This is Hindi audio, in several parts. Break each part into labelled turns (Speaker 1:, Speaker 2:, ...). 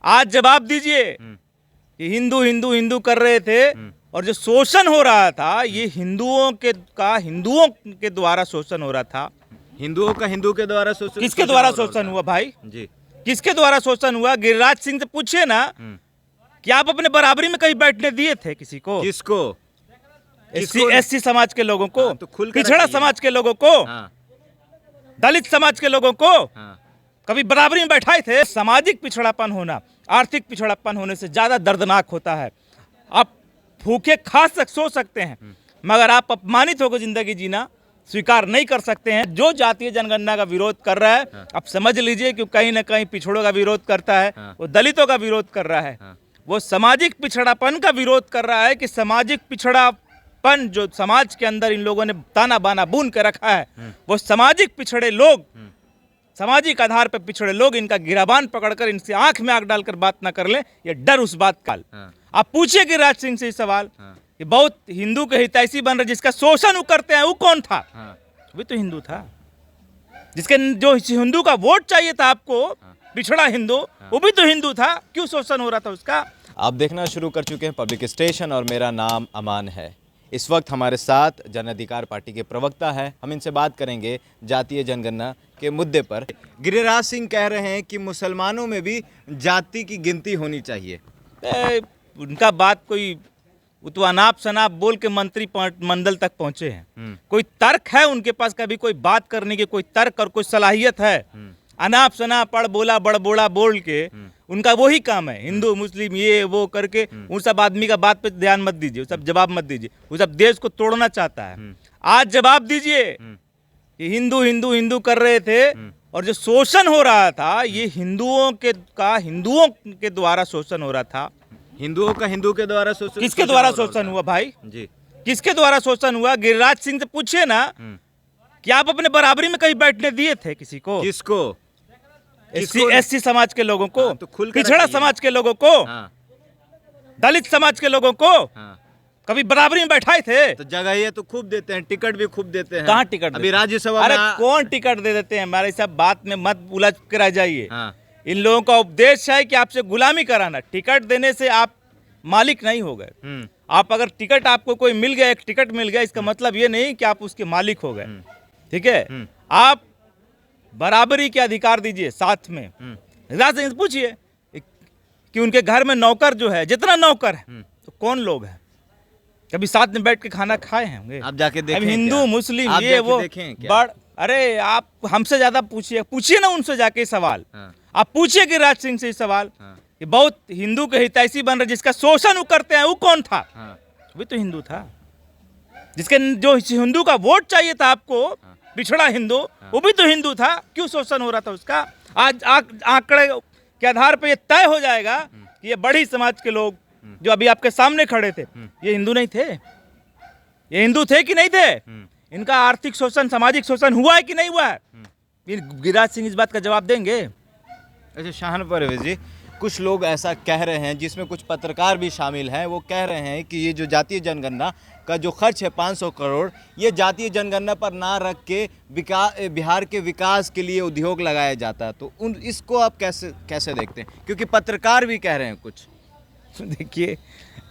Speaker 1: आज जवाब दीजिए कि हिंदू हिंदू हिंदू कर रहे थे और जो शोषण हो रहा था ये हिंदुओं के द्वारा शोषण हो रहा था।
Speaker 2: हिंदुओं का हिंदू के द्वारा शोषण
Speaker 1: किसके द्वारा शोषण हुआ भाई
Speaker 2: जी?
Speaker 1: किसके द्वारा शोषण हुआ? गिरिराज सिंह से पूछिए ना कि आप अपने बराबरी में कहीं बैठने दिए थे किसी को?
Speaker 2: किसको?
Speaker 1: एससी समाज के लोगों को,
Speaker 2: तो खुल
Speaker 1: पिछड़ा समाज के लोगों को, दलित समाज के लोगों को कभी बराबरी में बैठाए थे? सामाजिक पिछड़ापन होना आर्थिक पिछड़ापन होने से ज्यादा दर्दनाक होता है। आप भूखे खा सो सकते हैं मगर आप अपमानित होकर जिंदगी जीना स्वीकार नहीं कर सकते हैं। जो जातीय जनगणना का विरोध कर रहा है अब समझ लीजिए कि कहीं ना कहीं पिछड़ों का विरोध करता है, वो दलितों का विरोध कर रहा है, वो सामाजिक पिछड़ापन का विरोध कर रहा है कि सामाजिक पिछड़ापन जो समाज के अंदर इन लोगों ने ताना बाना बुन के रखा है, वो सामाजिक पिछड़े लोग, सामाजिक आधार पर पिछड़े लोग इनका गिराबान पकड़कर इनसे आंख में आंख डालकर बात ना कर ले, ये डर उस बात का। आप पूछिए गिरिराज सिंह से सवाल कि बहुत हिंदू के हितैषी बन रहे जिसका शोषण वो करते हैं वो कौन था? वो तो हिंदू था। जिसके जो हिंदू का वोट चाहिए था आपको, पिछड़ा हिंदू, वो भी तो हिंदू था। क्यों शोषण हो रहा था उसका?
Speaker 2: आप देखना शुरू कर चुके हैं पब्लिक स्टेशन और मेरा नाम अमान है। इस वक्त हमारे साथ जन अधिकार पार्टी के प्रवक्ता हैं, हम इनसे बात करेंगे जातीय जनगणना के मुद्दे पर। गिरिराज सिंह कह रहे हैं कि मुसलमानों में भी जाति की गिनती होनी चाहिए।
Speaker 1: उनका बात कोई तो अनाप शनाप बोल के मंत्री मंडल तक पहुंचे हैं। कोई तर्क है उनके पास? कभी कोई बात करने की कोई तर्क और कोई सलाहियत है? अनाप शनाप पढ़ बोला बड़बोड़ा बोल के उनका वही काम है, हिंदू मुस्लिम ये वो करके। उन सब आदमी का बात पे ध्यान मत दीजिए, सब जवाब मत दीजिए। वो सब देश को तोड़ना चाहता है। आज जवाब दीजिए कि हिंदू हिंदू हिंदू कर रहे थे और जो शोषण हो रहा था ये हिंदुओं के द्वारा शोषण हो रहा था।
Speaker 2: हिंदुओं का हिंदू के द्वारा शोषण
Speaker 1: किसके द्वारा शोषण हुआ भाई
Speaker 2: जी?
Speaker 1: किसके द्वारा शोषण हुआ? गिरिराज सिंह से पूछिए ना कि आप अपने बराबरी में कहीं बैठने दिए थे किसी को?
Speaker 2: किसको?
Speaker 1: एससी समाज के लोगों को,
Speaker 2: तो खुल
Speaker 1: पिछड़ा समाज के लोगों को, दलित समाज के लोगों को कभी बराबरी में बैठाए थे?
Speaker 2: तो जगह ये तो खूब देते हैं, टिकट भी खूब देते हैं।
Speaker 1: कहाँ टिकट?
Speaker 2: अभी राज्यसभा
Speaker 1: अरे कौन टिकट दे देते हैं? हमारे सब बात में मत उलझ के रह जाइए। इन लोगों का उपदेश है कि आपसे गुलामी कराना। टिकट देने से आप मालिक नहीं हो गए। आप अगर टिकट आपको कोई मिल गया, एक टिकट मिल गया, इसका मतलब ये नहीं कि आप उसके मालिक हो गए। ठीक है, आप बराबरी के अधिकार दीजिए साथ में। गिरिराज सिंह से पूछिए कि उनके घर में नौकर जो है, जितना नौकर है तो कौन लोग हैं? कभी साथ में बैठ के खाना खाए होंगे?
Speaker 2: आप जाके देखें।
Speaker 1: हिंदू मुस्लिम ये वो बड़, अरे आप हमसे ज्यादा पूछिए ना उनसे जाके सवाल। आप पूछिए गिरिराज सिंह से सवाल कि बहुत हिंदू के हितैषी बन रहे जिसका शोषण वो करते हैं वो कौन था? वो तो हिंदू था। जिसके जो हिंदू का वोट चाहिए था आपको, पिछड़ा हिंदू, वो भी तो हिंदू था। क्यों शोषण हो रहा था उसका? आज आंकड़े के आधार पर यह तय हो जाएगा कि ये बड़ी समाज के लोग जो अभी आपके सामने खड़े थे ये हिंदू नहीं थे। ये हिंदू थे कि नहीं थे? इनका आर्थिक शोषण, सामाजिक शोषण हुआ है कि नहीं हुआ है? गिरिराज सिंह इस बात का जवाब देंगे।
Speaker 2: अच्छा शाहन परवेज जी, कुछ लोग ऐसा कह रहे हैं, जिसमें कुछ पत्रकार भी शामिल हैं, वो कह रहे हैं कि ये जो जातीय जनगणना का जो खर्च है 500 करोड़, ये जातीय जनगणना पर ना रख के बिहार के विकास के लिए उद्योग लगाया जाता है। तो इसको आप कैसे देखते हैं? क्योंकि पत्रकार भी कह रहे हैं कुछ।
Speaker 1: देखिए,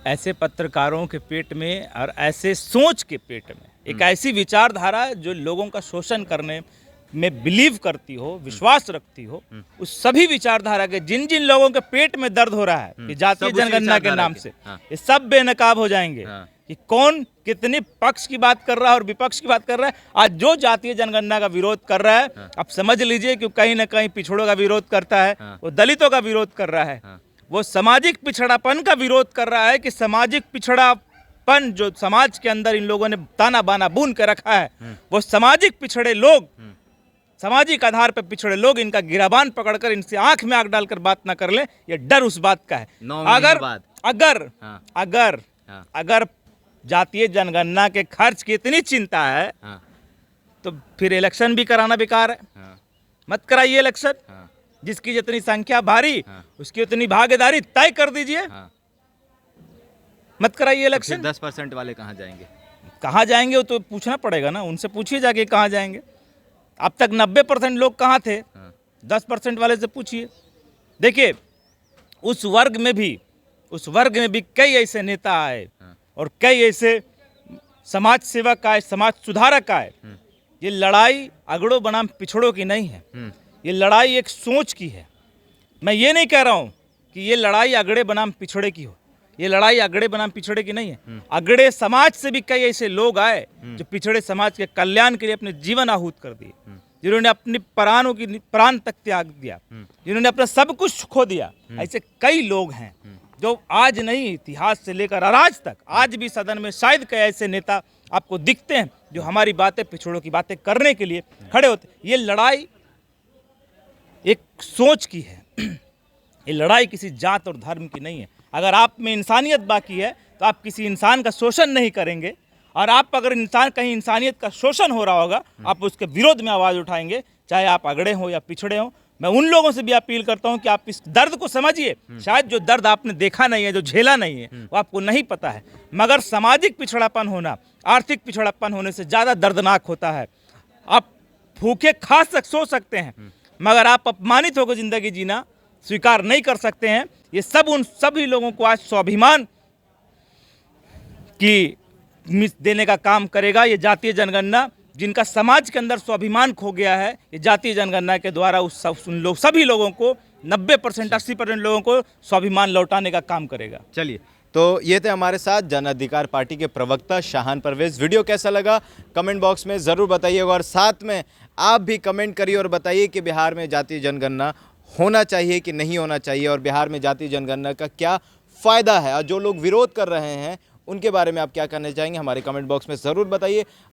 Speaker 1: ऐसे पत्रकारों के पेट में और ऐसे सोच के पेट में एक ऐसी विचारधारा जो लोगों का शोषण करने में बिलीव करती हो, विश्वास रखती हो, उस सभी विचारधारा के जिन जिन लोगों के पेट में दर्द हो रहा है कि जातीय जनगणना के नाम से ये सब बेनकाब हो जाएंगे कि कौन कितने पक्ष की बात कर रहा है और विपक्ष की बात कर रहा है। आज जो जातीय जनगणना का विरोध कर रहा है आप समझ लीजिए कि कहीं ना कहीं पिछड़ों का विरोध करता है, वो दलितों का विरोध कर रहा है, वो सामाजिक पिछड़ापन का विरोध कर रहा है कि सामाजिक पिछड़ापन जो समाज के अंदर इन लोगों ने ताना बाना बुन के रखा है, वो सामाजिक पिछड़े लोग, सामाजिक आधार पर पिछड़े लोग इनका गिराबान पकड़कर इनसे आंख में आंख डालकर बात ना कर ले, ये डर उस बात का है। अगर जातीय जनगणना के खर्च की इतनी चिंता है तो फिर इलेक्शन भी कराना बेकार है। मत कराइए इलेक्शन। जिसकी जितनी संख्या भारी उसकी उतनी भागीदारी तय कर दीजिए। मत कराइए इलेक्शन।
Speaker 2: 10% वाले कहाँ जाएंगे?
Speaker 1: कहाँ जाएंगे वो तो पूछना पड़ेगा ना, उनसे पूछिए जाके कहाँ जाएंगे। अब तक 90% लोग कहाँ थे? 10% वाले से पूछिए। देखिए, उस वर्ग में भी कई ऐसे नेता आए और कई ऐसे समाज सेवक आए, समाज सुधारक आए। ये लड़ाई अगड़ों बनाम पिछड़ों की नहीं है, ये लड़ाई एक सोच की है। मैं ये नहीं कह रहा हूँ कि ये लड़ाई अगड़े बनाम पिछड़े की हो, ये लड़ाई अगड़े बनाम पिछड़े की नहीं है। अगड़े समाज से भी कई ऐसे लोग आए जो पिछड़े समाज के कल्याण के लिए अपने जीवन आहूत कर दिए, जिन्होंने अपनी प्राण तक त्याग दिया, जिन्होंने अपना सब कुछ खो दिया। ऐसे कई लोग हैं जो आज नहीं, इतिहास से लेकर आज तक, आज भी सदन में शायद कई ऐसे नेता आपको दिखते हैं जो हमारी बातें, पिछड़ों की बातें करने के लिए खड़े होते। ये लड़ाई एक सोच की है, ये लड़ाई किसी जात और धर्म की नहीं है। अगर आप में इंसानियत बाकी है तो आप किसी इंसान का शोषण नहीं करेंगे, और आप अगर कहीं इंसानियत का शोषण हो रहा होगा, आप उसके विरोध में आवाज़ उठाएंगे, चाहे आप अगड़े हों या पिछड़े हों। मैं उन लोगों से भी अपील करता हूं कि आप इस दर्द को समझिए। शायद जो दर्द आपने देखा नहीं है, जो झेला नहीं है, वो आपको नहीं पता है, मगर सामाजिक पिछड़ापन होना आर्थिक पिछड़ापन होने से ज़्यादा दर्दनाक होता है। आप भूखे सो सकते हैं, मगर आप अपमानित होकर ज़िंदगी जीना स्वीकार नहीं कर सकते हैं। ये सब उन सभी लोगों को आज स्वाभिमान की देने का काम करेगा ये जातीय जनगणना, जिनका समाज के अंदर स्वाभिमान खो गया है। ये जातीय जनगणना के द्वारा सभी लोगों को 90% 80% लोगों को स्वाभिमान लौटाने का काम करेगा।
Speaker 2: चलिए, तो ये थे हमारे साथ जन अधिकार पार्टी के प्रवक्ता शाहान परवेज। वीडियो कैसा लगा कमेंट बॉक्स में ज़रूर बताइएगा, और साथ में आप भी कमेंट करिए और बताइए कि बिहार में जातीय जनगणना होना चाहिए कि नहीं होना चाहिए, और बिहार में जातीय जनगणना का क्या फ़ायदा है, और जो लोग विरोध कर रहे हैं उनके बारे में आप क्या कहना चाहेंगे, हमारे कमेंट बॉक्स में ज़रूर बताइए।